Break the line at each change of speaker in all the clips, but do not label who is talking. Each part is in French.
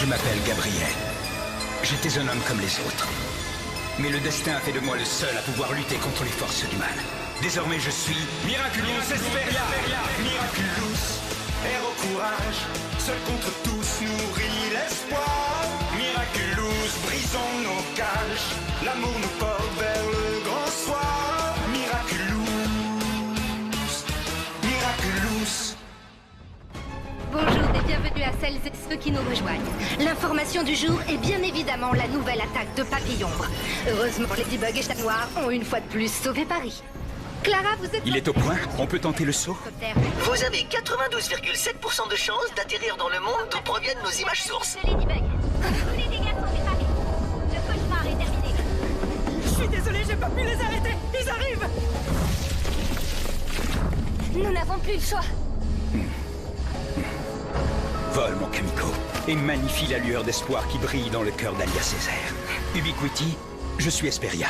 Je m'appelle Gabriel. J'étais un homme comme les autres. Mais le destin a fait de moi le seul à pouvoir lutter contre les forces du mal. Désormais je suis Miraculous Esperia. Miraculous, héros courage, seul contre tous nourrit l'espoir. Miraculous, brisons nos cages, l'amour nous porte vers le grand soir. Miraculous, Miraculous.
Bonjour et bienvenue à celles et ceux qui nous rejoignent. L'information du jour est bien évidemment la nouvelle attaque de Papillombre. Heureusement, Ladybug et Chat Noir ont une fois de plus sauvé Paris. Clara, vous êtes...
Il est au point, on peut tenter le saut.
Vous avez 92,7% de chances d'atterrir dans le monde d'où proviennent nos images sources.
Ladybug. Tous les dégâts sont réparés. Le cauchemar est terminé.
Je suis désolé, j'ai pas pu les arrêter. Ils arrivent.
Nous n'avons plus le choix.
Vole, mon Kamiko, et magnifie la lueur d'espoir qui brille dans le cœur d'Alia Césaire. Ubiquity, je suis Esperia.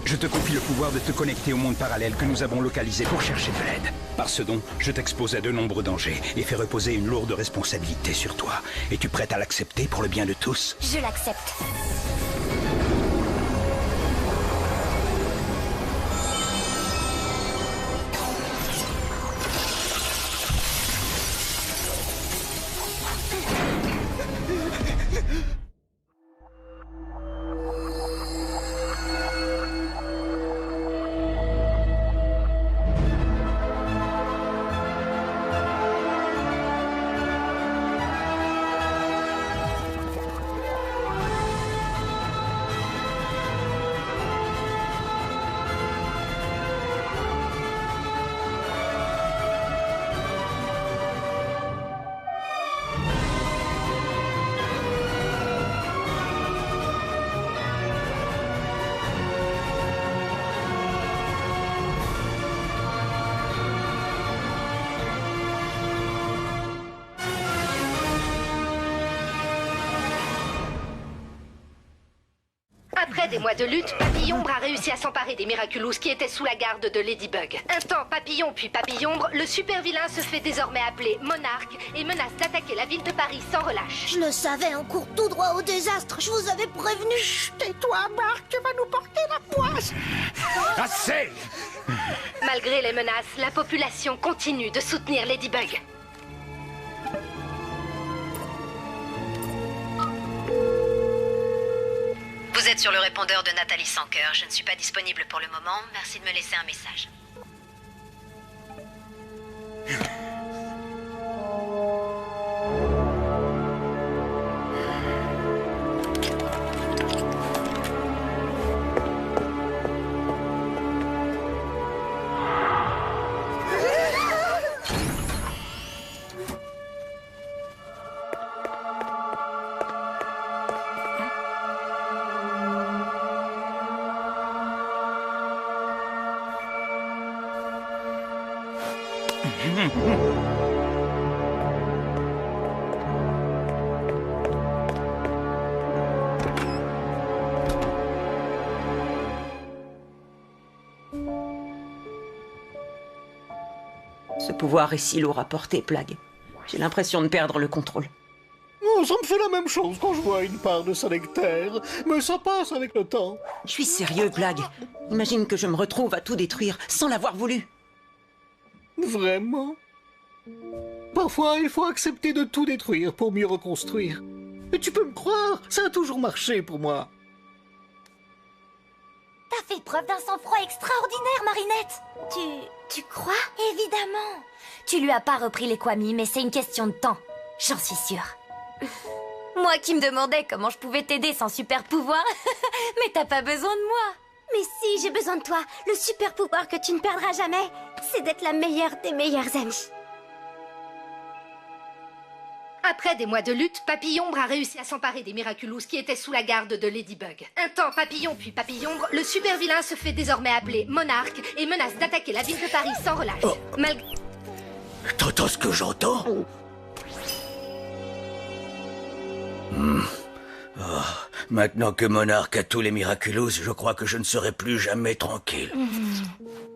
Je te confie le pouvoir de te connecter au monde parallèle que nous avons localisé pour chercher de l'aide. Par ce don, je t'expose à de nombreux dangers et fais reposer une lourde responsabilité sur toi. Es-tu prête à l'accepter pour le bien de tous?
Je l'accepte. Après des mois de lutte, Papillombre a réussi à s'emparer des Miraculous qui étaient sous la garde de Ladybug. Un temps Papillon puis Papillombre, le super vilain se fait désormais appeler Monarque et menace d'attaquer la ville de Paris sans relâche.
Je le savais, on court tout droit au désastre, je vous avais prévenu. Chut, tais-toi, Marc, tu vas nous porter la poisse.
Assez!
Malgré les menaces, la population continue de soutenir Ladybug.
Vous êtes sur le répondeur de Nathalie Sancoeur. Je ne suis pas disponible pour le moment. Merci de me laisser un message.
Ce pouvoir est si lourd à porter, Plague. J'ai l'impression de perdre le contrôle.
Oh, ça me fait la même chose quand je vois une part de sa nectaire, mais ça passe avec le temps.
Je suis sérieux, Plague. Imagine que je me retrouve à tout détruire sans l'avoir voulu.
Vraiment? Parfois, il faut accepter de tout détruire pour mieux reconstruire. Et tu peux me croire, ça a toujours marché pour moi.
T'as fait preuve d'un sang-froid extraordinaire, Marinette. Tu crois? Évidemment. Tu lui as pas repris les Kwami, mais c'est une question de temps. J'en suis sûre. Moi qui me demandais comment je pouvais t'aider sans super pouvoir. Mais t'as pas besoin de moi. Mais si, j'ai besoin de toi. Le super pouvoir que tu ne perdras jamais, c'est d'être la meilleure des meilleures amies.
Après des mois de lutte, Papillombre a réussi à s'emparer des Miraculous qui étaient sous la garde de Ladybug. Un temps Papillon puis Papillombre, le super vilain se fait désormais appeler Monarque et menace d'attaquer la ville de Paris sans relâche.
Oh. T'entends ce que j'entends? Oh, maintenant que Monarque a tous les Miraculous, je crois que je ne serai plus jamais tranquille.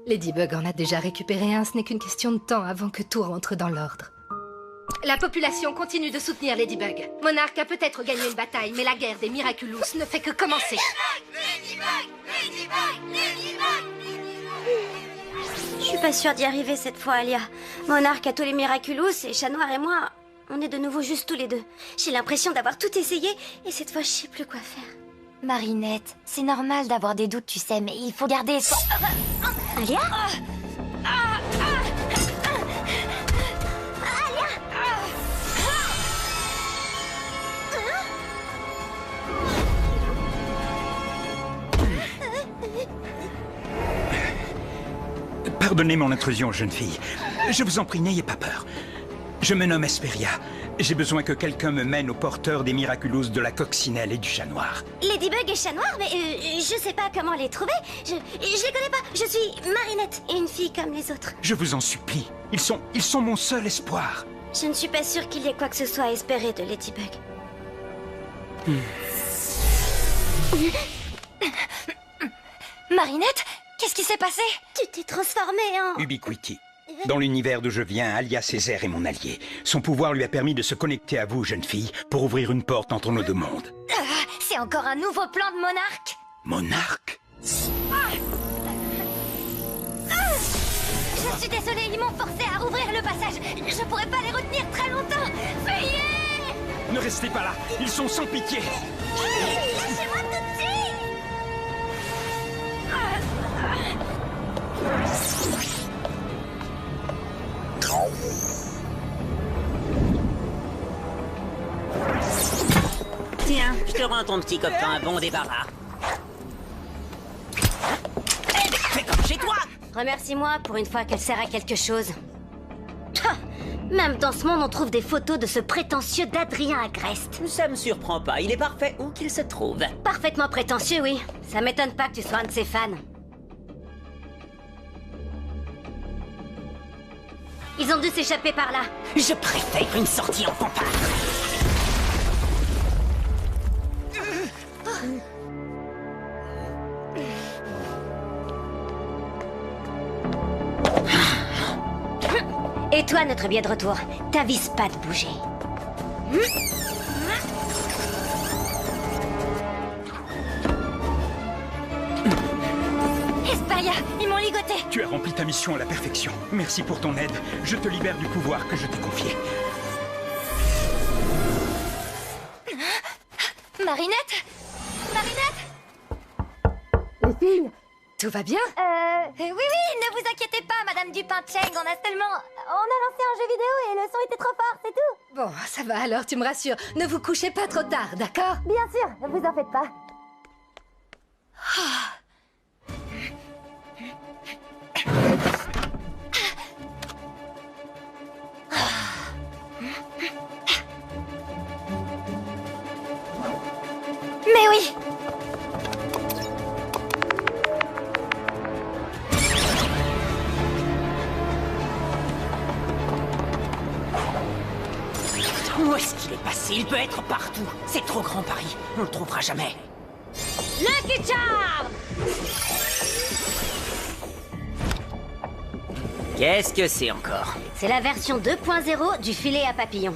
Ladybug en a déjà récupéré un, ce n'est qu'une question de temps avant que tout rentre dans l'ordre. La population continue de soutenir Ladybug. Monarch a peut-être gagné une bataille, mais la guerre des Miraculous ne fait que commencer.
Je suis pas sûre d'y arriver cette fois, Alia. Monarch a tous les Miraculous et Chat Noir et moi, on est de nouveau juste tous les deux. J'ai l'impression d'avoir tout essayé et cette fois je sais plus quoi faire. Marinette, c'est normal d'avoir des doutes, tu sais, mais il faut garder espoir. Alia?
Pardonnez mon intrusion, jeune fille. Je vous en prie, n'ayez pas peur. Je me nomme Hesperia. J'ai besoin que quelqu'un me mène au porteur des Miraculous de la Coccinelle et du Chat Noir.
Ladybug et Chat Noir, mais je sais pas comment les trouver. Je les connais pas. Je suis Marinette, une fille comme les autres.
Je vous en supplie. Ils sont mon seul espoir.
Je ne suis pas sûre qu'il y ait quoi que ce soit à espérer de Ladybug. Marinette, qu'est-ce qui s'est passé? Tu t'es transformée en...
Ubiquity. Dans l'univers d'où je viens, Alia Césaire est mon allié. Son pouvoir lui a permis de se connecter à vous, jeune fille, pour ouvrir une porte entre nos deux mondes.
C'est encore un nouveau plan de Monarch?
Monarch?
Je suis désolée, ils m'ont forcé à rouvrir le passage. Je pourrais pas les retenir très longtemps. Veuillez!
Ne restez pas là, ils sont sans pitié.
Lâchez-moi tout de suite!
Tiens, je te rends ton petit copain un bon débarras. Fais comme chez toi!
Remercie-moi pour une fois qu'elle sert à quelque chose. Même dans ce monde, on trouve des photos de ce prétentieux d'Adrien Agreste.
Ça me surprend pas, il est parfait où qu'il se trouve.
Parfaitement prétentieux, oui. Ça m'étonne pas que tu sois un de ses fans. Ils ont dû s'échapper par là.
Je préfère une sortie en fanfare.
Et toi, notre billet de retour, t'avises pas de bouger. Hesperia, ils m'ont ligoté.
Tu as rempli ta mission à la perfection. Merci pour ton aide. Je te libère du pouvoir que je t'ai confié.
Marinette? Marinette?
Les filles, tout va bien?
Oui, ne vous inquiétez pas, Madame Dupin-Cheng, on a lancé un jeu vidéo et le son était trop fort, c'est tout.
Bon, ça va alors, tu me rassures. Ne vous couchez pas trop tard, d'accord?
Bien sûr, ne vous en faites pas. Mais oui!
Où est-ce qu'il est passé? Il peut être partout. C'est trop grand Paris. On le trouvera jamais.
Lucky Charm!
Qu'est-ce que c'est encore?
C'est la version 2.0 du filet à papillons.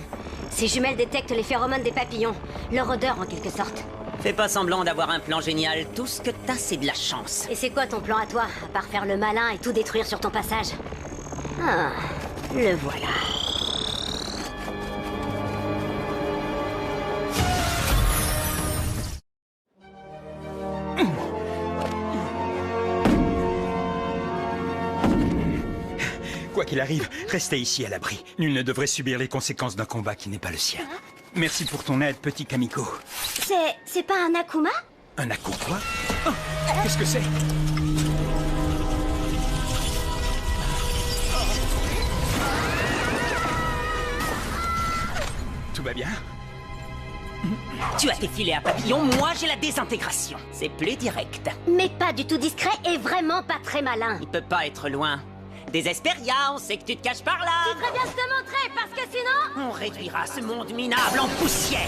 Ces jumelles détectent les phéromones des papillons, leur odeur en quelque sorte.
Fais pas semblant d'avoir un plan génial. Tout ce que t'as, c'est de la chance.
Et c'est quoi ton plan à toi, à part faire le malin et tout détruire sur ton passage? Ah, le voilà.
Quoi qu'il arrive, restez ici à l'abri. Nul ne devrait subir les conséquences d'un combat qui n'est pas le sien. Merci pour ton aide, petit Kamiko.
C'est pas un Akuma?
Un Aku quoi? Oh, qu'est-ce que c'est? Tout va bien?
Tu as tes filets à papillons, moi j'ai la désintégration. C'est plus direct.
Mais pas du tout discret et vraiment pas très malin.
Il peut pas être loin. Des Hesperia, on sait que tu te caches par là.
Tu devrais bien te montrer parce que sinon...
On réduira ce monde minable en poussière.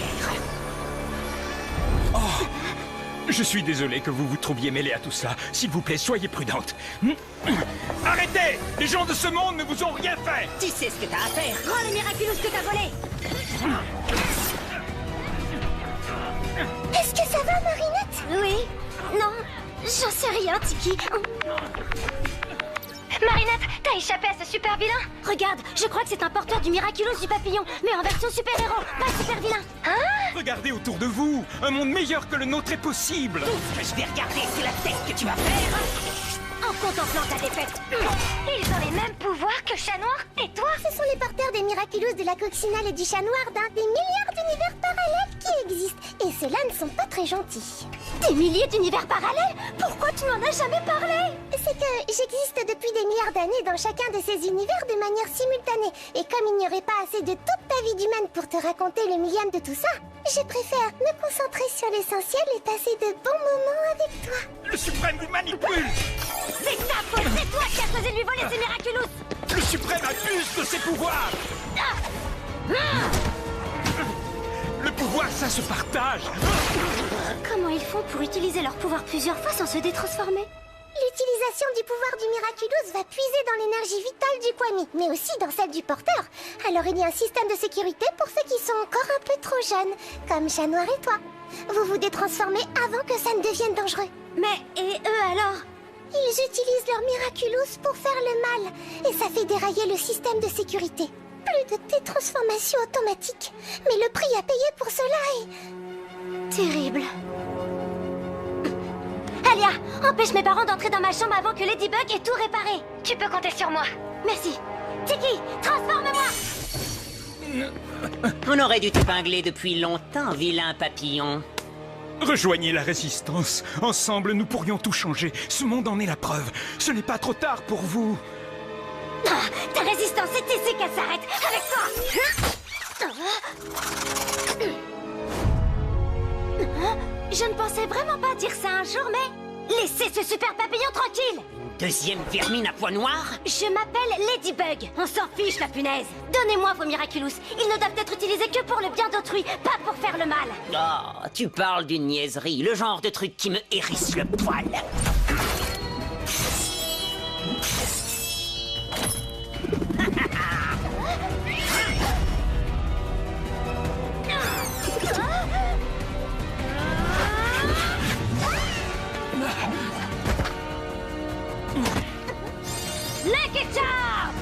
Oh! Je suis désolé que vous vous trouviez mêlée à tout ça. S'il vous plaît, soyez prudente. Arrêtez! Les gens de ce monde ne vous ont rien fait!
Tu sais ce que t'as à faire.
Rends le Miraculous que t'as volé.
Est-ce que ça va, Marinette?
Oui. Non, j'en sais rien, Tiki.
Marinette, t'as échappé à ce super vilain?
Regarde, je crois que c'est un porteur du Miraculous du papillon, mais en version super-héros, pas super-vilain.
Regardez autour de vous! Un monde meilleur que le nôtre est possible!
Tout ce que je vais regarder, c'est la tête que tu vas faire.
En contemplant ta défaite.
Ils ont les mêmes pouvoirs que Chat Noir et toi?
Ce sont les porteurs des Miraculous de la coccinelle et du chat noir d'un des milliards d'univers parallèles qui existent. Et ceux-là ne sont pas très gentils.
Des milliers d'univers parallèles? Pourquoi tu n'en as jamais parlé?
C'est que j'existe depuis des milliards d'années dans chacun de ces univers de manière simultanée. Et comme il n'y aurait pas assez de toute ta vie d'humaine pour te raconter le millième de tout ça, je préfère me concentrer sur l'essentiel et passer de bons moments avec toi.
Le suprême vous manipule!
C'est ta faute, c'est toi qui as osé lui voler ses Miraculous.
Le suprême abuse de ses pouvoirs! Le pouvoir, ça se partage!
Comment ils font pour utiliser leur pouvoir plusieurs fois sans se détransformer?
L'utilisation du pouvoir du Miraculous va puiser dans l'énergie vitale du Kwami, mais aussi dans celle du porteur. Alors il y a un système de sécurité pour ceux qui sont encore un peu trop jeunes, comme Chat Noir et toi. Vous vous détransformez avant que ça ne devienne dangereux.
Mais, et eux alors?
Ils utilisent leur Miraculous pour faire le mal, et ça fait dérailler le système de sécurité. Plus de détransformation automatique. Mais le prix à payer pour cela est...
Terrible. Alia, empêche mes parents d'entrer dans ma chambre avant que Ladybug ait tout réparé.
Tu peux compter sur moi.
Merci. Tiki, transforme-moi.
On aurait dû t'épingler depuis longtemps, vilain papillon.
Rejoignez la résistance. Ensemble, nous pourrions tout changer. Ce monde en est la preuve. Ce n'est pas trop tard pour vous.
Ta résistance, c'est ici qu'elle s'arrête. Avec toi. Je ne pensais vraiment pas dire ça un jour, mais... Laissez ce super papillon tranquille.
Deuxième vermine à pois noir?
Je m'appelle Ladybug. On s'en fiche, la punaise. Donnez-moi vos Miraculous. Ils ne doivent être utilisés que pour le bien d'autrui, pas pour faire le mal.
Oh, tu parles d'une niaiserie, le genre de truc qui me hérisse le poil.
Lucky Charm!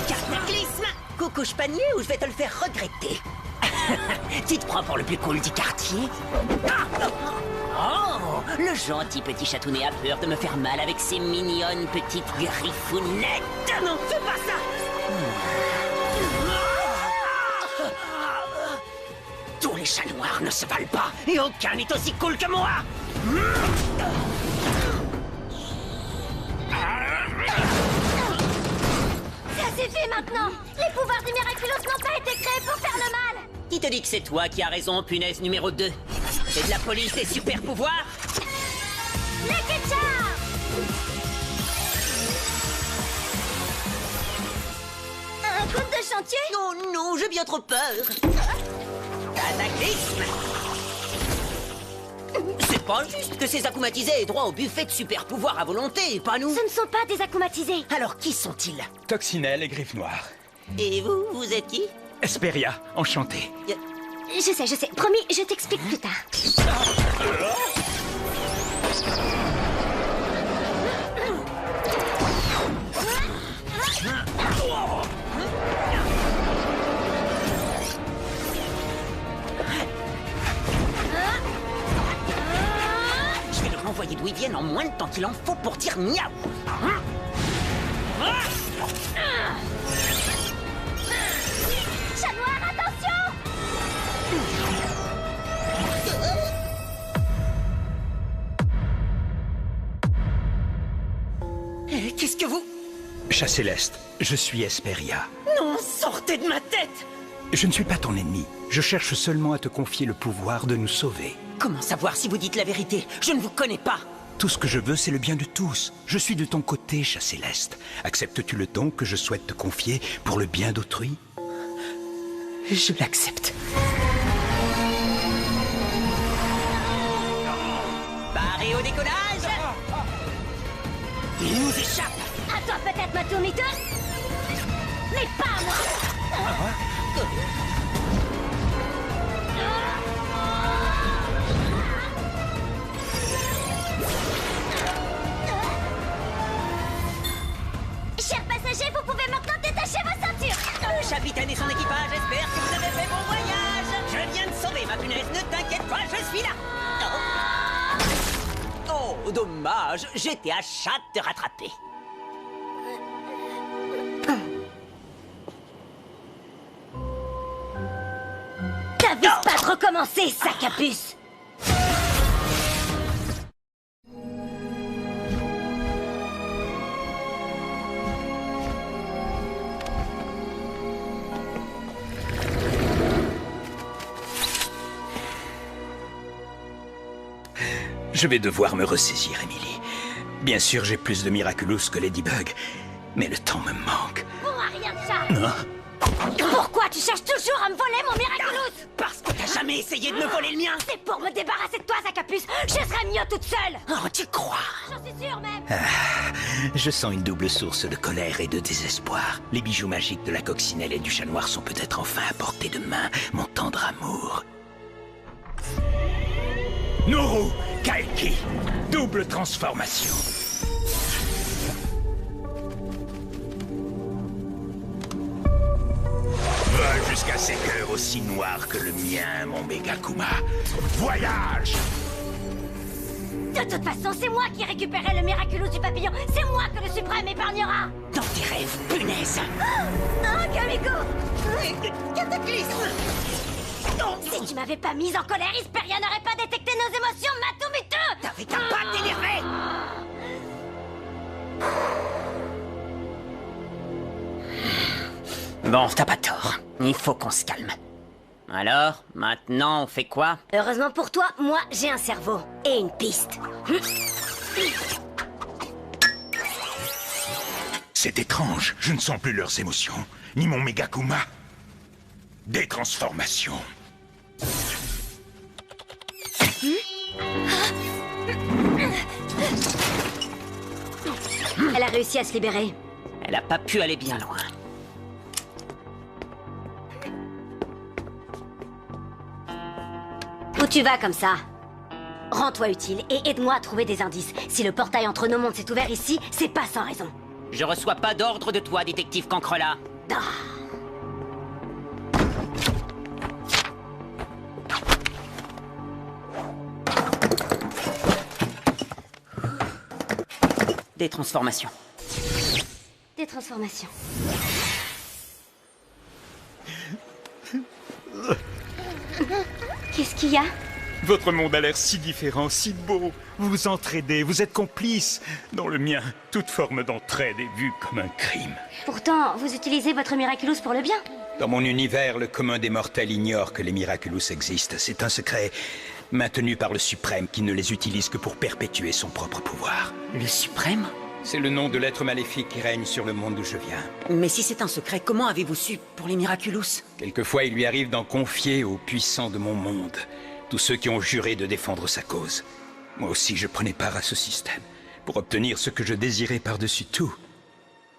Cataclysme! Coucouche panier ou je vais te le faire regretter. Tu te prends pour le plus cool du quartier? Oh, le gentil petit chatounet a peur de me faire mal avec ses mignonnes petites griffounettes. Non, fais pas ça! Tous les chats noirs ne se valent pas, et aucun n'est aussi cool que moi!
Ça suffit maintenant! Les pouvoirs des Miraculous n'ont pas été créés pour faire le mal!
Qui te dit que c'est toi qui as raison, punaise numéro 2? C'est de la police des super pouvoirs?
Lucky Charm! Un coup de chantier?
Non, non, j'ai bien trop peur. Cataclysme! C'est pas juste que ces akumatisés aient droit au buffet de super pouvoirs à volonté, pas nous.
Ce ne sont pas des akumatisés.
Alors qui sont-ils?
Coccinelle et Griffe Noire.
Et vous, vous êtes qui?
Esperia, enchanté.
Je sais. Promis, je t'explique plus tard.
Je vais le renvoyer d'où ils viennent en moins de temps qu'il en faut pour dire miaou.
Chat Noir, attention!
Qu'est-ce que vous...
Chat Céleste, je suis Esperia.
Non, sortez de ma tête!
Je ne suis pas ton ennemi. Je cherche seulement à te confier le pouvoir de nous sauver.
Comment savoir si vous dites la vérité? Je ne vous connais pas.
Tout ce que je veux, c'est le bien de tous. Je suis de ton côté, chat céleste. Acceptes-tu le don que je souhaite te confier pour le bien d'autrui?
Je l'accepte. Barré au décollage. Il nous échappe.
À toi peut-être, Matomito. Mais pas moi.
Chers passagers, vous pouvez maintenant détacher vos ceintures.
Le capitaine et son équipage espèrent que vous avez fait bon voyage. Je viens de sauver ma punaise, ne t'inquiète pas, je suis là. Oh, dommage, j'étais à chatte de te rattraper.
T'avises pas de recommencer, sac à puce.
Je vais devoir me ressaisir, Emily. Bien sûr, j'ai plus de Miraculous que Ladybug, mais le temps me manque.
Bon, rien de ça. Pourquoi tu cherches toujours à me voler mon Miraculous?
Parce que t'as jamais essayé de me voler le mien.
C'est pour me débarrasser de toi, sac à puce. Je serais mieux toute seule.
Oh, tu crois?
J'en suis sûre même.
Je sens une double source de colère et de désespoir. Les bijoux magiques de la coccinelle et du chat noir sont peut-être enfin à portée de main, mon tendre amour. Nourou, Kaeki, double transformation. Vole jusqu'à ces cœurs aussi noirs que le mien, mon Megakuma. Voyage!
De toute façon, c'est moi qui récupérerai le Miraculous du papillon. C'est moi que le suprême épargnera.
Dans tes rêves, punaise.
Oh, Kamiko!
Cataclysme.
Si tu m'avais pas mise en colère, Hesperia n'aurait pas détecté nos émotions, Matomito!
T'avais qu'à pas t'énerver. Bon, t'as pas tort. Il faut qu'on se calme. Alors, maintenant, on fait quoi?
Heureusement pour toi, moi, j'ai un cerveau. Et une piste.
C'est étrange, je ne sens plus leurs émotions, ni mon Megakuma. Des transformations.
Elle a réussi à se libérer.
Elle a pas pu aller bien loin.
Où tu vas comme ça? Rends-toi utile et aide-moi à trouver des indices. Si le portail entre nos mondes s'est ouvert ici, c'est pas sans raison.
Je reçois pas d'ordre de toi, détective Cancrela.
Ah.
Des transformations.
Des transformations. Qu'est-ce qu'il y a?
Votre monde a l'air si différent, si beau. Vous vous entraidez, vous êtes complices. Dans le mien, toute forme d'entraide est vue comme un crime.
Pourtant, vous utilisez votre Miraculous pour le bien.
Dans mon univers, le commun des mortels ignore que les Miraculous existent. C'est un secret maintenu par le Suprême qui ne les utilise que pour perpétuer son propre pouvoir.
Le suprême?
C'est le nom de l'être maléfique qui règne sur le monde d'où je viens.
Mais si c'est un secret, comment avez-vous su pour les Miraculous?
Quelquefois, il lui arrive d'en confier aux puissants de mon monde. Tous ceux qui ont juré de défendre sa cause. Moi aussi, je prenais part à ce système pour obtenir ce que je désirais par-dessus tout.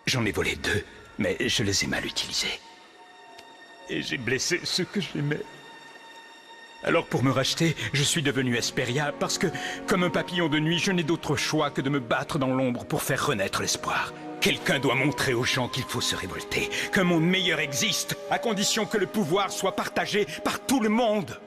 J'en ai volé 2, mais je les ai mal utilisés. Et j'ai blessé ceux que j'aimais. Alors pour me racheter, je suis devenu Hesperia parce que, comme un papillon de nuit, je n'ai d'autre choix que de me battre dans l'ombre pour faire renaître l'espoir. Quelqu'un doit montrer aux gens qu'il faut se révolter, qu'un monde meilleur existe, à condition que le pouvoir soit partagé par tout le monde.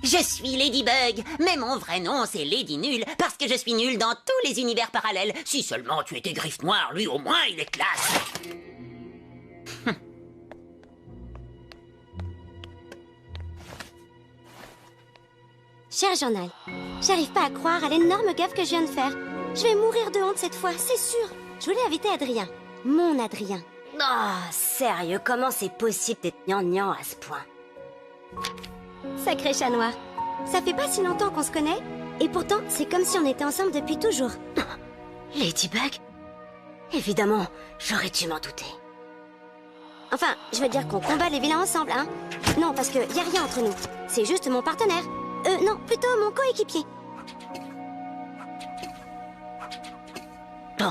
Je suis Ladybug, mais mon vrai nom c'est Lady Nulle, parce que je suis nulle dans tous les univers parallèles. Si seulement tu étais Griffe Noire, lui au moins il est classe.
Cher journal, j'arrive pas à croire à l'énorme gaffe que je viens de faire. Je vais mourir de honte cette fois, c'est sûr. Je voulais inviter Adrien. Mon Adrien.
Oh, sérieux, comment c'est possible d'être gnangnan à ce point?
Sacré chat noir. Ça fait pas si longtemps qu'on se connaît, et pourtant, c'est comme si on était ensemble depuis toujours.
Ladybug? Évidemment, j'aurais dû m'en douter.
Enfin, je veux dire qu'on combat les vilains ensemble, hein? Non, parce que y a rien entre nous. C'est juste mon partenaire. Non, plutôt mon coéquipier.
Oh.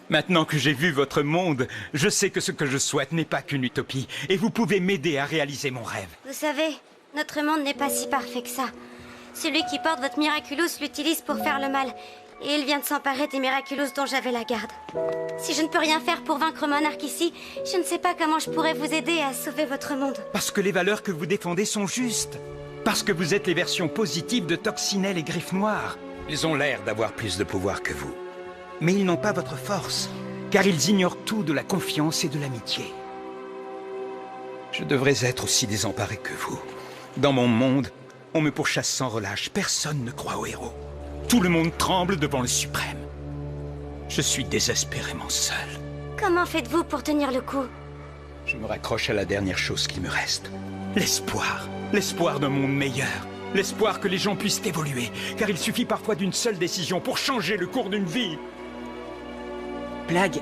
Maintenant que j'ai vu votre monde, je sais que ce que je souhaite n'est pas qu'une utopie, et vous pouvez m'aider à réaliser mon rêve.
Vous savez, notre monde n'est pas si parfait que ça. Celui qui porte votre Miraculous l'utilise pour faire le mal, et il vient de s'emparer des Miraculous dont j'avais la garde. Si je ne peux rien faire pour vaincre Monarque ici, je ne sais pas comment je pourrais vous aider à sauver votre monde.
Parce que les valeurs que vous défendez sont justes. Parce que vous êtes les versions positives de Toxinelle et Griffe Noire. Ils ont l'air d'avoir plus de pouvoir que vous. Mais ils n'ont pas votre force, car ils ignorent tout de la confiance et de l'amitié. Je devrais être aussi désemparé que vous. Dans mon monde, on me pourchasse sans relâche. Personne ne croit aux héros. Tout le monde tremble devant le suprême. Je suis désespérément seul.
Comment faites-vous pour tenir le coup?
Je me raccroche à la dernière chose qui me reste. L'espoir. L'espoir d'un monde meilleur. L'espoir que les gens puissent évoluer. Car il suffit parfois d'une seule décision pour changer le cours d'une vie.
Plagg,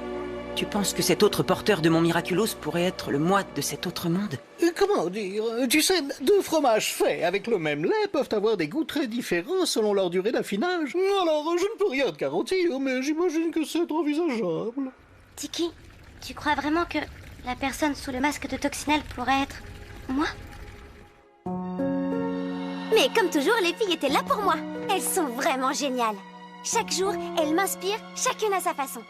tu penses que cet autre porteur de mon Miraculous pourrait être le moi de cet autre monde?
Comment dire? Tu sais, deux fromages faits avec le même lait peuvent avoir des goûts très différents selon leur durée d'affinage. Alors, je ne peux rien te garantir, mais j'imagine que c'est envisageable.
Tiki, tu crois vraiment que la personne sous le masque de Toxinelle pourrait être moi? Mais comme toujours, les filles étaient là pour moi. Elles sont vraiment géniales. Chaque jour, elles m'inspirent, chacune à sa façon.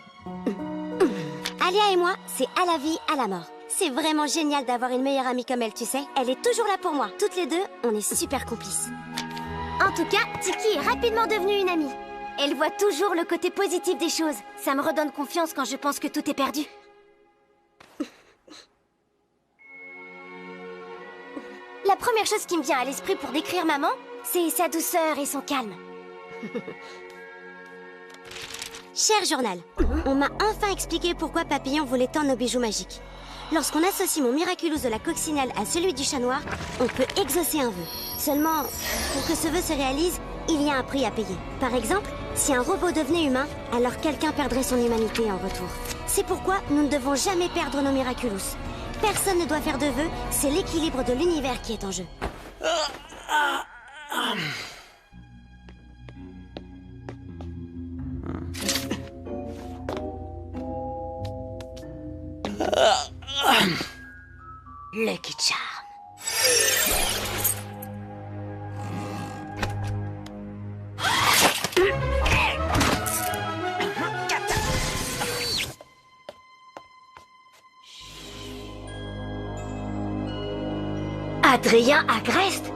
Alia et moi, c'est à la vie, à la mort. C'est vraiment génial d'avoir une meilleure amie comme elle, tu sais. Elle est toujours là pour moi. Toutes les deux, on est super complices. En tout cas, Tiki est rapidement devenue une amie. Elle voit toujours le côté positif des choses. Ça me redonne confiance quand je pense que tout est perdu. La première chose qui me vient à l'esprit pour décrire maman, c'est sa douceur et son calme. Cher journal, on m'a enfin expliqué pourquoi Papillon voulait tant nos bijoux magiques. Lorsqu'on associe mon Miraculous de la coccinelle à celui du chat noir, on peut exaucer un vœu. Seulement, pour que ce vœu se réalise, il y a un prix à payer. Par exemple, si un robot devenait humain, alors quelqu'un perdrait son humanité en retour. C'est pourquoi nous ne devons jamais perdre nos Miraculous. Personne ne doit faire de vœux, c'est l'équilibre de l'univers qui est en jeu.
Lucky Charm. Adrien Agreste?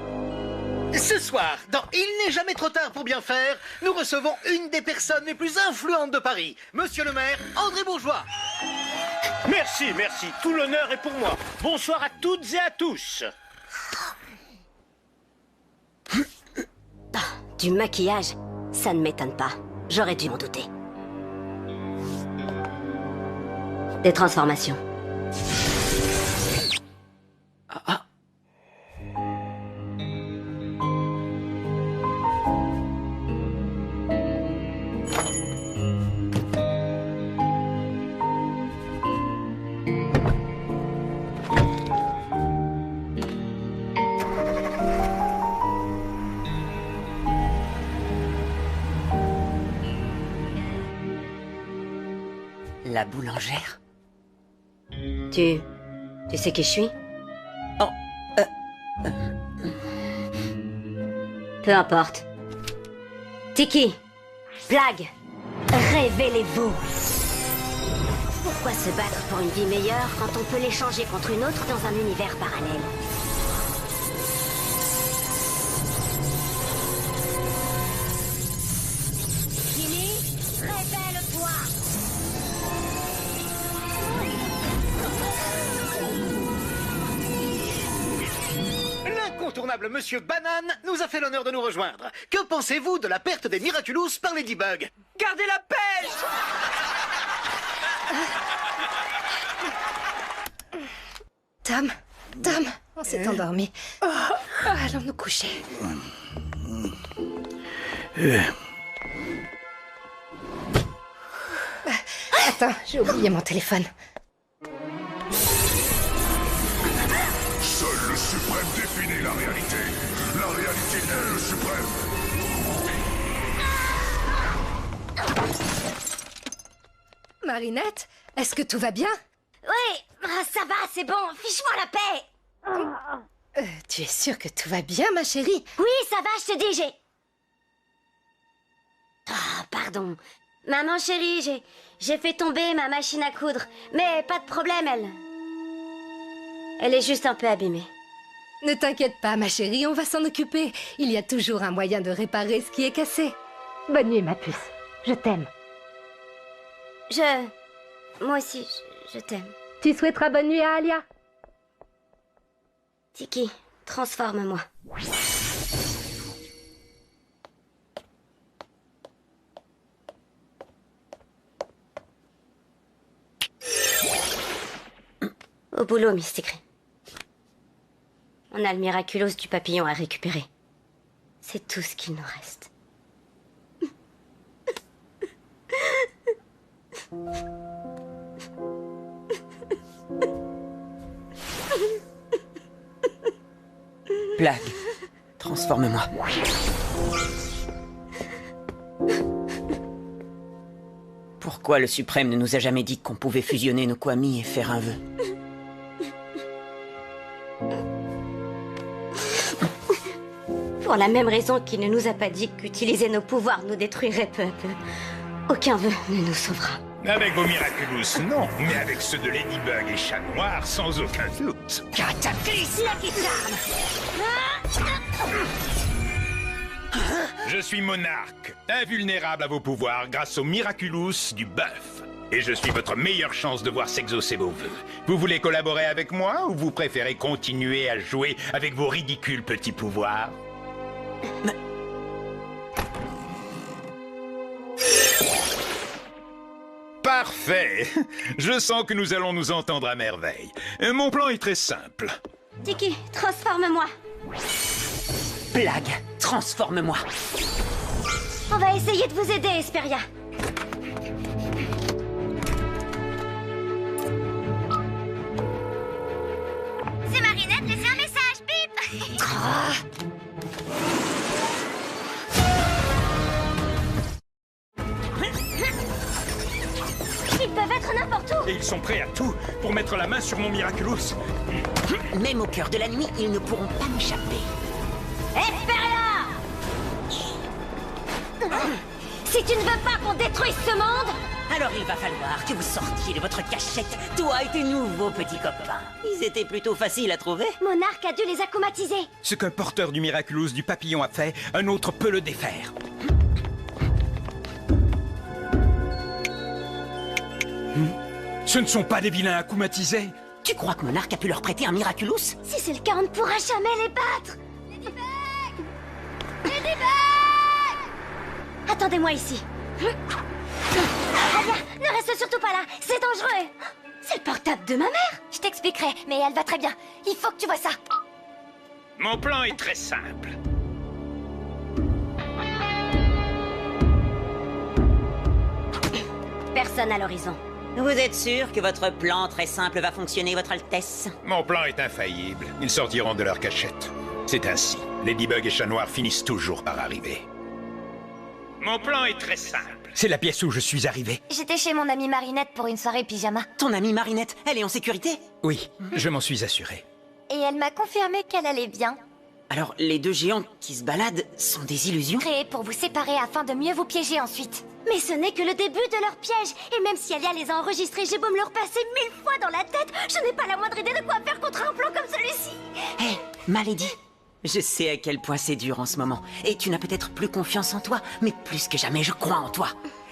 Ce soir, dans Il n'est jamais trop tard pour bien faire, nous recevons une des personnes les plus influentes de Paris, Monsieur le maire André Bourgeois.
Merci, merci. Tout l'honneur est pour moi. Bonsoir à toutes et à tous.
Du maquillage, ça ne m'étonne pas. J'aurais dû m'en douter. Des transformations.
La boulangère?
Tu sais qui je suis?
Oh,
Peu importe. Tiki, Plagg, révélez-vous. Pourquoi se battre pour une vie meilleure quand on peut l'échanger contre une autre dans un univers parallèle?
Timmy, révèle-toi!
l'incontournable Monsieur Banane nous a fait l'honneur de nous rejoindre. Que pensez-vous de la perte des Miraculous par Ladybug?
Gardez la pêche!
Tom, on s'est endormi. Allons nous coucher. Attends, j'ai oublié mon téléphone.
Seul le suprême définit la réalité. La réalité est le suprême.
Marinette, est-ce que tout va bien?
Oui, ça va, c'est bon, fiche-moi la paix.
Tu es sûre que tout va bien, ma chérie?
Oui, ça va, je te dis, pardon. Maman chérie, j'ai fait tomber ma machine à coudre. Mais pas de problème, elle est juste un peu abîmée.
Ne t'inquiète pas, ma chérie, on va s'en occuper. Il y a toujours un moyen de réparer ce qui est cassé. Bonne nuit, ma puce. Je t'aime.
Moi aussi, je t'aime.
Tu souhaiteras bonne nuit à Alia?
Tiki, transforme-moi. Au boulot, Mysticry. On a le Miraculous du papillon à récupérer. C'est tout ce qu'il nous reste.
Plague, transforme-moi. Pourquoi le Suprême ne nous a jamais dit qu'on pouvait fusionner nos Kwami et faire un vœu?
Pour la même raison qu'il ne nous a pas dit qu'utiliser nos pouvoirs nous détruirait peu à peu. Aucun vœu ne nous sauvera.
Avec vos Miraculous, non. Mais avec ceux de Ladybug et Chat Noir, sans aucun doute.
Cataclysme Lucky Charm.
Je suis monarque, invulnérable à vos pouvoirs grâce au Miraculous du bœuf. Et je suis votre meilleure chance de voir s'exaucer vos vœux. Vous voulez collaborer avec moi ou vous préférez continuer à jouer avec vos ridicules petits pouvoirs? Parfait. Je sens que nous allons nous entendre à merveille. Mon plan est très simple.
Tiki, transforme-moi.
Plague, transforme-moi.
On va essayer de vous aider, Hesperia.
C'est Marinette, laissez un message, bip.
Ils peuvent être n'importe où.
Et ils sont prêts à tout pour mettre la main sur mon Miraculous.
Même au cœur de la nuit, ils ne pourront pas m'échapper.
Hesperia! Si tu ne veux pas qu'on détruise ce monde,
Alors il va falloir que vous sortiez de votre cachette, toi et tes nouveaux petits copains. Ils étaient plutôt faciles à trouver.
Monarque a dû les accomatiser.
Ce qu'un porteur du Miraculous du papillon a fait, un autre peut le défaire. Ce ne sont pas des vilains accoumatisés.
Tu crois que Monarque a pu leur prêter un Miraculous?
Si c'est le cas, on ne pourra jamais les battre. Ladybug! Attendez-moi ici. Alia, ne reste surtout pas là, c'est dangereux. C'est le portable de ma mère. Je t'expliquerai, mais elle va très bien. Il faut que tu vois ça.
Mon plan est très simple.
Personne à l'horizon.
Vous êtes sûr que votre plan très simple va fonctionner, Votre Altesse?
Mon plan est infaillible. Ils sortiront de leur cachette. C'est ainsi. Ladybug et Chat Noir finissent toujours par arriver. Mon plan est très simple. C'est la pièce où je suis arrivé.
J'étais chez mon amie Marinette pour une soirée pyjama.
Ton amie Marinette, elle est en sécurité?
Oui, je m'en suis assuré.
Et elle m'a confirmé qu'elle allait bien.
Alors, les deux géants qui se baladent sont des illusions?
Créées pour vous séparer afin de mieux vous piéger ensuite. Mais ce n'est que le début de leur piège. Et même si Alia les a enregistrés, j'ai beau me le repasser 1000 fois dans la tête, je n'ai pas la moindre idée de quoi faire contre un plan comme celui-ci.
Hé, Malady, je sais à quel point c'est dur en ce moment. Et tu n'as peut-être plus confiance en toi, mais plus que jamais, je crois en toi.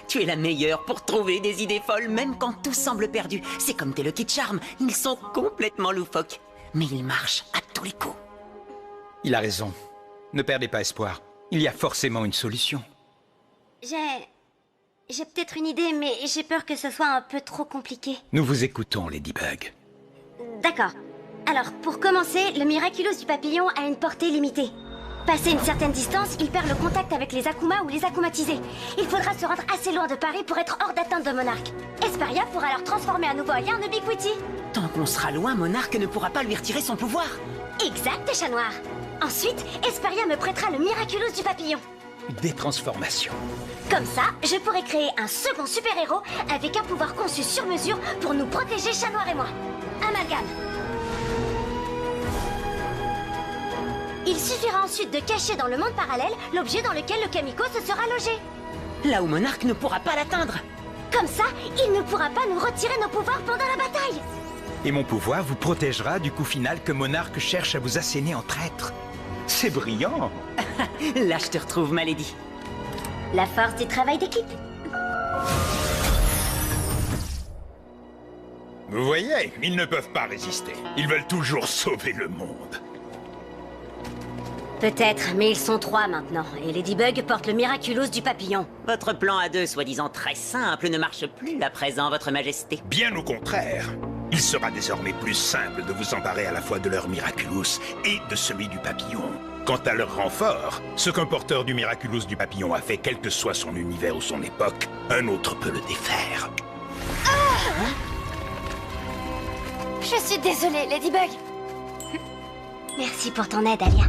Tu es la meilleure pour trouver des idées folles, même quand tout semble perdu. C'est comme tes Lucky Charms, ils sont complètement loufoques. Mais ils marchent à tous les coups.
Il a raison. Ne perdez pas espoir. Il y a forcément une solution.
J'ai peut-être une idée, mais j'ai peur que ce soit un peu trop compliqué.
Nous vous écoutons, Ladybug.
D'accord. Alors, pour commencer, le Miraculous du papillon a une portée limitée. Passé une certaine distance, il perd le contact avec les Akuma ou les Akumatisés. Il faudra se rendre assez loin de Paris pour être hors d'atteinte de Monarque. Esperia pourra alors transformer à nouveau Alia en Ubiquity.
Tant qu'on sera loin, Monarque ne pourra pas lui retirer son pouvoir.
Exact, chat noir. Ensuite, Esperia me prêtera le Miraculous du papillon.
Détransformation.
Comme ça, je pourrai créer un second super-héros avec un pouvoir conçu sur mesure pour nous protéger, chat noir et moi. Amalgame. Il suffira ensuite de cacher dans le monde parallèle l'objet dans lequel le Kamiko se sera logé.
Là où Monarque ne pourra pas l'atteindre.
Comme ça, il ne pourra pas nous retirer nos pouvoirs pendant la bataille.
Et mon pouvoir vous protégera du coup final que Monarque cherche à vous asséner en traître. C'est brillant.
Là, je te retrouve, ma lady.
La force du travail d'équipe.
Vous voyez, ils ne peuvent pas résister. Ils veulent toujours sauver le monde.
Peut-être, mais ils sont 3 maintenant, et Ladybug porte le Miraculous du papillon.
Votre plan à 2, soi-disant très simple, ne marche plus à présent, votre majesté.
Bien au contraire. Il sera désormais plus simple de vous emparer à la fois de leur Miraculous et de celui du papillon. Quant à leur renfort, ce qu'un porteur du Miraculous du papillon a fait, quel que soit son univers ou son époque, un autre peut le défaire.
Je suis désolée, Ladybug.
Merci pour ton aide, Alia.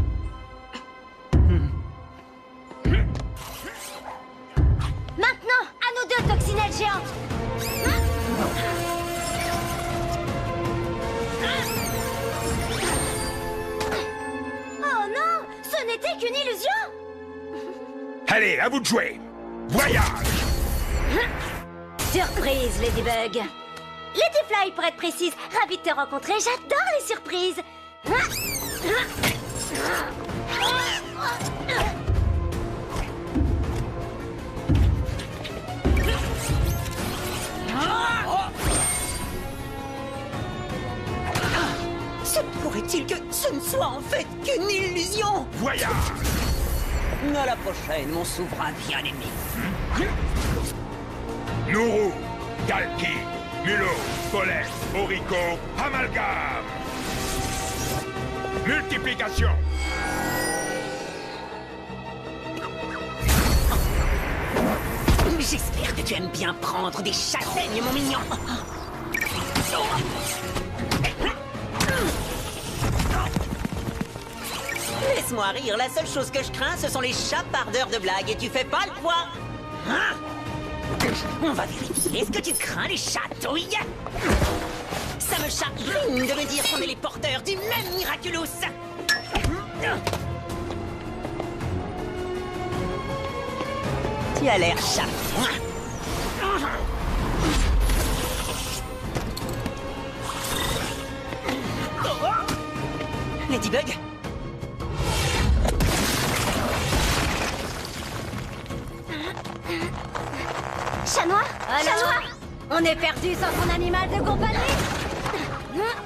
Maintenant, à nous deux, Toxinelle géante. Oh non, ce n'était qu'une illusion.
Allez, à vous de jouer. Voyage.
Surprise, Ladybug. Ladyfly, pour être précise. Ravie de te rencontrer, j'adore les surprises.
Se pourrait-il que ce ne soit en fait qu'une illusion?
Voyage.
À la prochaine, mon souverain bien-aimé.
Nourou, Kalki, Mulot, Colette, Orico, Amalgame. Multiplication.
J'espère que tu aimes bien prendre des châtaignes, mon mignon. Laisse-moi rire, la seule chose que je crains, ce sont les chapardeurs de blagues, et tu fais pas le poids. Hein? On va vérifier, est-ce que tu crains les chatouilles? Ça me chagrine de me dire qu'on est les porteurs du même Miraculous. Tu as l'air chafouin. Ladybug?
Chat noir? Chat noir? On est perdu sans son animal de compagnie?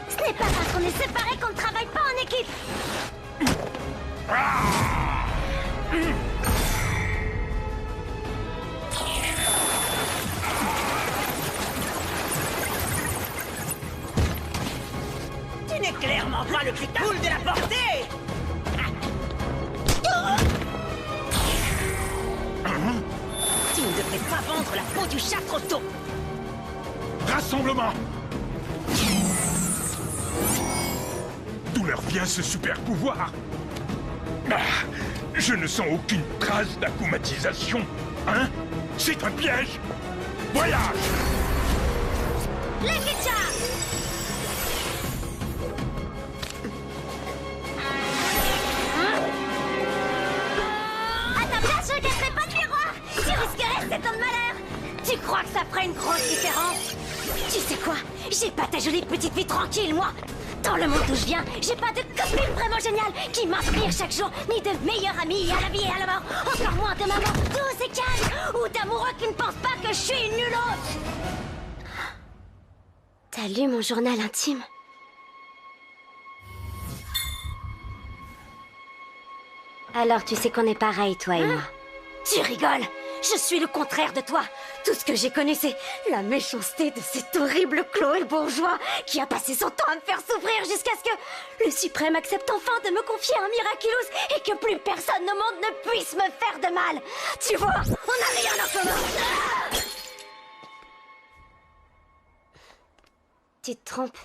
Ce n'est pas parce qu'on est séparés qu'on ne travaille pas en équipe.
Tu n'es clairement pas le plus cool de la portée. Tu ne devrais pas vendre la peau du chat trop tôt.
Rassemblement. D'où leur vient ce super pouvoir? Je ne sens aucune trace d'akumatisation. Hein? C'est un piège. Voyage.
Les Kitcha! À ta place, je casserai pas de miroir. Tu risquerais cet homme malheur. Tu crois que ça ferait une grosse différence? Tu sais quoi? J'ai pas ta jolie petite vie tranquille, moi. Dans le monde d'où je viens, j'ai pas de copine vraiment géniale qui m'inspire chaque jour, ni de meilleure amie à la vie et à la mort, encore moins de maman douce et calme, ou d'amoureux qui ne pensent pas que je suis une nulle autre. T'as lu mon journal intime? Alors tu sais qu'on est pareil, toi et moi.
Tu rigoles? Je suis le contraire de toi. Tout ce que j'ai connu, c'est la méchanceté de cet horrible Chloé bourgeois qui a passé son temps à me faire souffrir jusqu'à ce que le suprême accepte enfin de me confier un Miraculous et que plus personne au monde ne puisse me faire de mal. Tu vois, on n'a rien en commun.
Tu te trompes.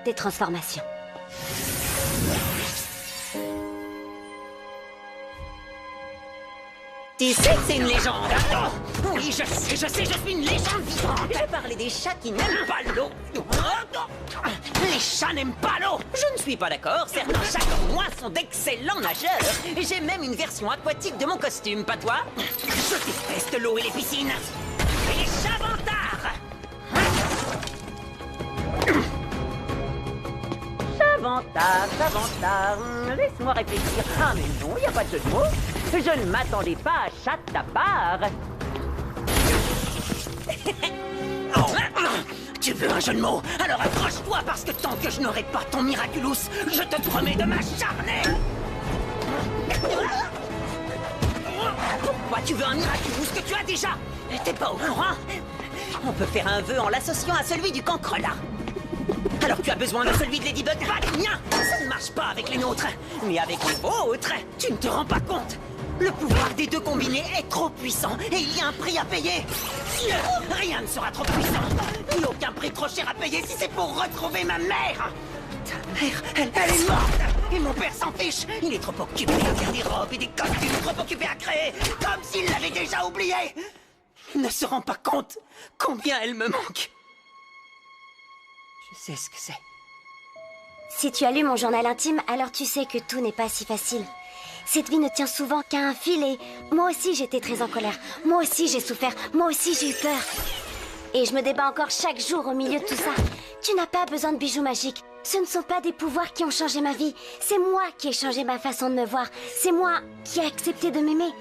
Des transformations.
Tu sais que c'est une légende, hein? Oui, je sais, je suis une légende vivante. Je parlais des chats qui n'aiment pas l'eau. Les chats n'aiment pas l'eau. Je ne suis pas d'accord, certains chats comme moi sont d'excellents nageurs. J'ai même une version aquatique de mon costume, pas toi? Je déteste l'eau et les piscines. Et les chats vantards. Chavantard, laisse-moi réfléchir. Ah mais non, il n'y a pas de jeu de mots. Je ne m'attendais pas à chat ta part. Tu veux un jeu de mots? Alors accroche-toi parce que tant que je n'aurai pas ton Miraculous, je te promets de m'acharner. Pourquoi tu veux un Miraculous que tu as déjà? T'es pas au courant? On peut faire un vœu en l'associant à celui du cancrelat. Alors tu as besoin de celui de Ladybug, pas du mien. Ça ne marche pas avec les nôtres. Mais avec les vôtres, tu ne te rends pas compte. Le pouvoir des deux combinés est trop puissant et il y a un prix à payer. Rien ne sera trop puissant. Ni aucun prix trop cher à payer si c'est pour retrouver ma mère. Ta mère, elle est morte. Et mon père s'en fiche. Il est trop occupé à faire des robes et des costumes, trop occupé à créer, comme s'il l'avait déjà oublié. Il ne se rend pas compte combien elle me manque. Je sais ce que c'est.
Si tu as lu mon journal intime, alors tu sais que tout n'est pas si facile. Cette vie ne tient souvent qu'à un fil et moi aussi j'étais très en colère. Moi aussi j'ai souffert. Moi aussi j'ai eu peur. Et je me débat encore chaque jour au milieu de tout ça. Tu n'as pas besoin de bijoux magiques. Ce ne sont pas des pouvoirs qui ont changé ma vie. C'est moi qui ai changé ma façon de me voir. C'est moi qui ai accepté de m'aimer.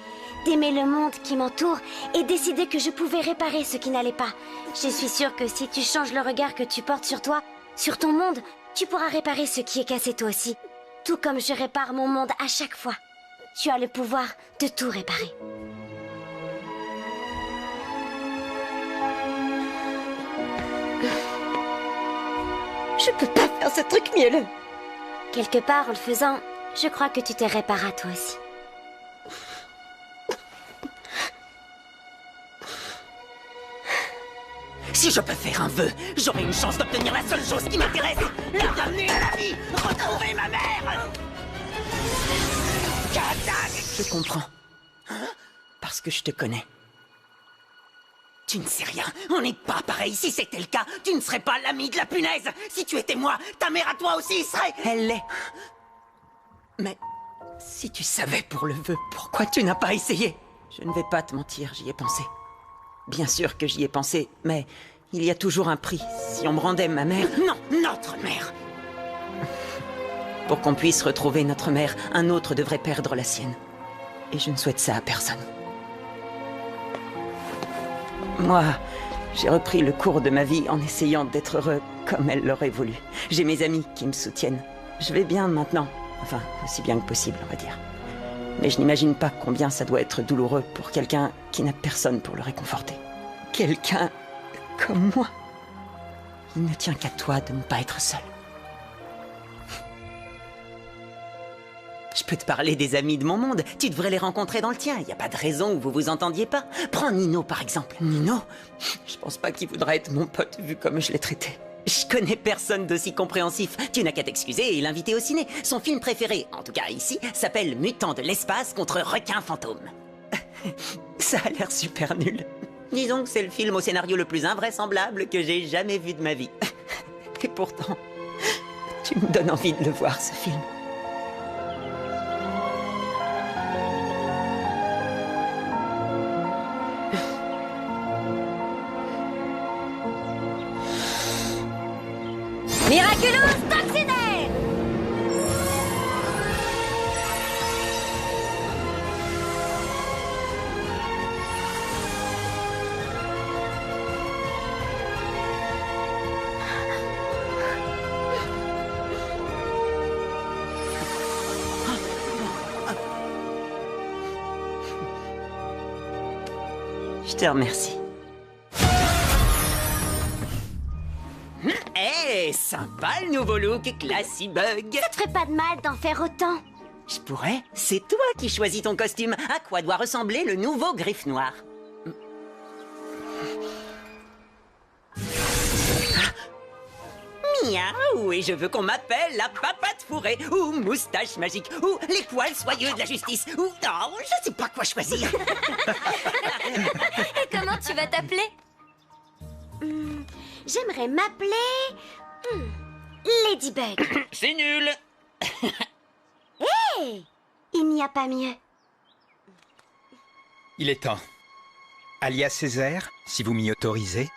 D'aimer le monde qui m'entoure et décider que je pouvais réparer ce qui n'allait pas. Je suis sûre que si tu changes le regard que tu portes sur toi, sur ton monde, tu pourras réparer ce qui est cassé toi aussi. Tout comme je répare mon monde à chaque fois. Tu as le pouvoir de tout réparer.
Je peux pas faire ce truc mielleux.
Quelque part, en le faisant, je crois que tu te réparas toi aussi.
Si je peux faire un vœu, j'aurai une chance d'obtenir la seule chose qui m'intéresse, la ramener à la vie, retrouver ma mère. Je comprends. Parce que je te connais. Tu ne sais rien. On n'est pas pareil. Si c'était le cas, tu ne serais pas l'ami de la punaise. Si tu étais moi, ta mère à toi aussi serait... Elle l'est. Mais si tu savais pour le vœu, pourquoi tu n'as pas essayé? Je ne vais pas te mentir, j'y ai pensé. Bien sûr que j'y ai pensé, mais il y a toujours un prix. Si on me rendait ma mère... Non, notre mère. Pour qu'on puisse retrouver notre mère, un autre devrait perdre la sienne. Et je ne souhaite ça à personne. Moi, j'ai repris le cours de ma vie en essayant d'être heureux comme elle l'aurait voulu. J'ai mes amis qui me soutiennent. Je vais bien maintenant. Enfin, aussi bien que possible, on va dire. Mais je n'imagine pas combien ça doit être douloureux pour quelqu'un qui n'a personne pour le réconforter. Quelqu'un comme moi. Il ne tient qu'à toi de ne pas être seul. Je peux te parler des amis de mon monde. Tu devrais les rencontrer dans le tien. Il n'y a pas de raison où vous vous entendiez pas. Prends Nino, par exemple. Nino? Je pense pas qu'il voudra être mon pote, vu comme je l'ai traité. Je connais personne d'aussi compréhensif. Tu n'as qu'à t'excuser et l'inviter au ciné. Son film préféré, en tout cas ici, s'appelle Mutant de l'espace contre requin fantôme. Ça a l'air super nul. Disons que c'est le film au scénario le plus invraisemblable que j'ai jamais vu de ma vie. Et pourtant, tu me donnes envie de le voir, ce film.
Miraculous Toxinaire!
Je te remercie. Hé, sympa le nouveau look, Classy Bug.
Ça te ferait pas de mal d'en faire autant?
Je pourrais. C'est toi qui choisis ton costume. À quoi doit ressembler le nouveau Griffe Noir? Miaou, et je veux qu'on m'appelle la papate fourrée, ou moustache magique, ou les poils soyeux de la justice, ou... Oh, je sais pas quoi choisir.
Et comment tu vas t'appeler?
J'aimerais m'appeler... Ladybug.
C'est nul.
Hé, il n'y a pas mieux.
Il est temps. Alias Césaire, si vous m'y autorisez.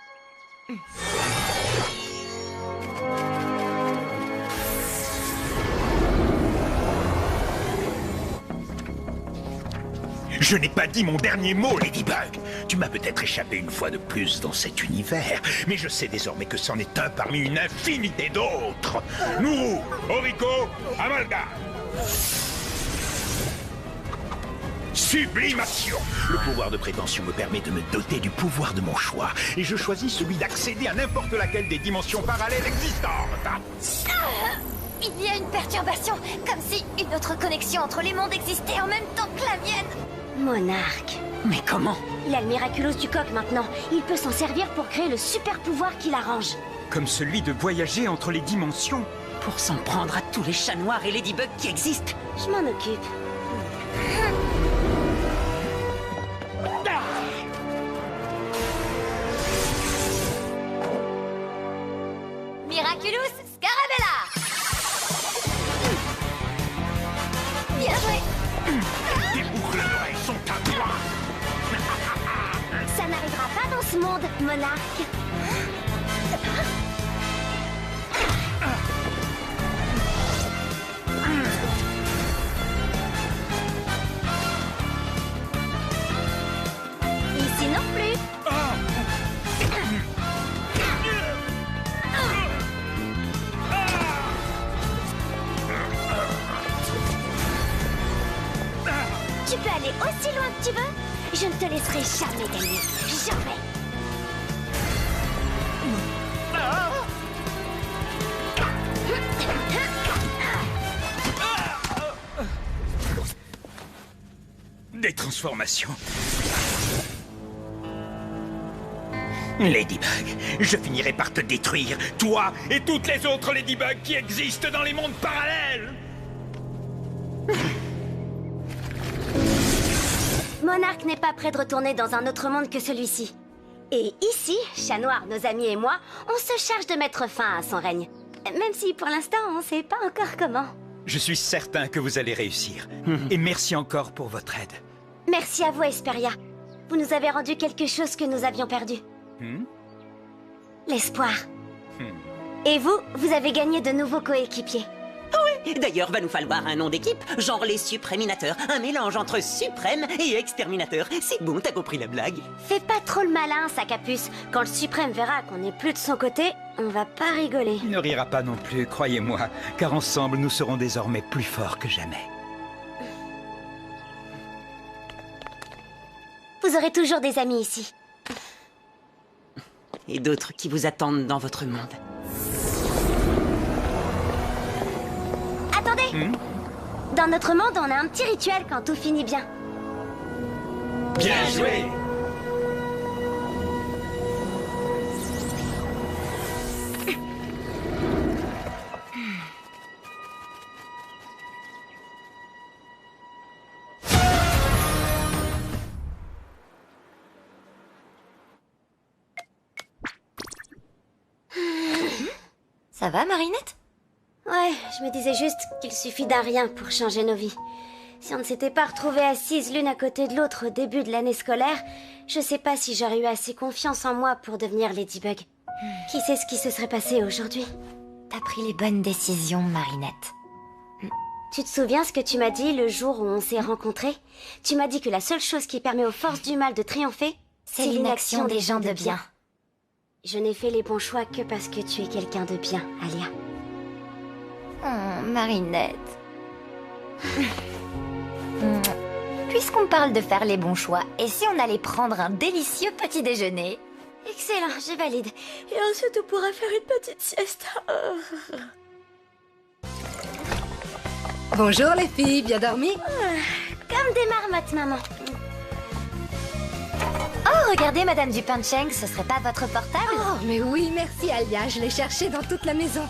Je n'ai pas dit mon dernier mot, Ladybug. Tu m'as peut-être échappé une fois de plus dans cet univers, mais je sais désormais que c'en est un parmi une infinité d'autres. Nous, Orico, Amalgame. Sublimation. Le pouvoir de prétention me permet de me doter du pouvoir de mon choix, et je choisis celui d'accéder à n'importe laquelle des dimensions parallèles existantes.
Il y a une perturbation, comme si une autre connexion entre les mondes existait en même temps que la mienne.
Monarque.
Mais comment?
Il a le Miraculous du coq maintenant. Il peut s'en servir pour créer le super pouvoir qui l'arrange.
Comme celui de voyager entre les dimensions.
Pour s'en prendre à tous les chats noirs et Ladybug qui existent.
Je m'en occupe.
Miraculous Scarabella. Bien joué.
Tes boucles d'oreilles sont à toi.
Ça n'arrivera pas dans ce monde, monarque.
Ici non plus.
Tu peux aller aussi loin que tu veux. Je ne te laisserai jamais gagner. Jamais.
Des transformations. Ladybug, je finirai par te détruire, toi et toutes les autres Ladybugs qui existent dans les mondes parallèles.
Monarque n'est pas prêt de retourner dans un autre monde que celui-ci. Et ici, Chat Noir, nos amis et moi, on se charge de mettre fin à son règne. Même si pour l'instant, on sait pas encore comment.
Je suis certain que vous allez réussir. Et merci encore pour votre aide.
Merci à vous, Hesperia. Vous nous avez rendu quelque chose que nous avions perdu. L'espoir. Et vous, vous avez gagné de nouveaux coéquipiers.
Oui, d'ailleurs, va nous falloir un nom d'équipe, genre les Supréminateurs. Un mélange entre Suprême et Exterminateur. C'est bon, t'as compris la blague?
Fais pas trop le malin, Sacapuce. Quand le Suprême verra qu'on n'est plus de son côté, on va pas rigoler.
Il ne rira pas non plus, croyez-moi, car ensemble nous serons désormais plus forts que jamais.
Vous aurez toujours des amis ici.
Et d'autres qui vous attendent dans votre monde.
Attendez! Dans notre monde, on a un petit rituel quand tout finit bien.
Bien joué!
Ça va, Marinette?
Ouais, je me disais juste qu'il suffit d'un rien pour changer nos vies. Si on ne s'était pas retrouvées assises l'une à côté de l'autre au début de l'année scolaire, je sais pas si j'aurais eu assez confiance en moi pour devenir Ladybug. Qui sait ce qui se serait passé aujourd'hui?
T'as pris les bonnes décisions, Marinette.
Tu te souviens ce que tu m'as dit le jour où on s'est rencontrés? Tu m'as dit que la seule chose qui permet aux forces du mal de triompher,
c'est l'inaction des gens de bien.
Je n'ai fait les bons choix que parce que tu es quelqu'un de bien, Alia.
Oh, Marinette. Tu puisqu'on parle de faire les bons choix, et si on allait prendre un délicieux petit déjeuner?
Excellent, je valide. Et ensuite, on pourra faire une petite sieste.
Bonjour les filles, bien dormi?
Comme des marmottes, maman.
Oh, regardez, Madame Dupain-Cheng, ce serait pas votre portable?
Oh, mais oui, merci Alia, je l'ai cherché dans toute la maison.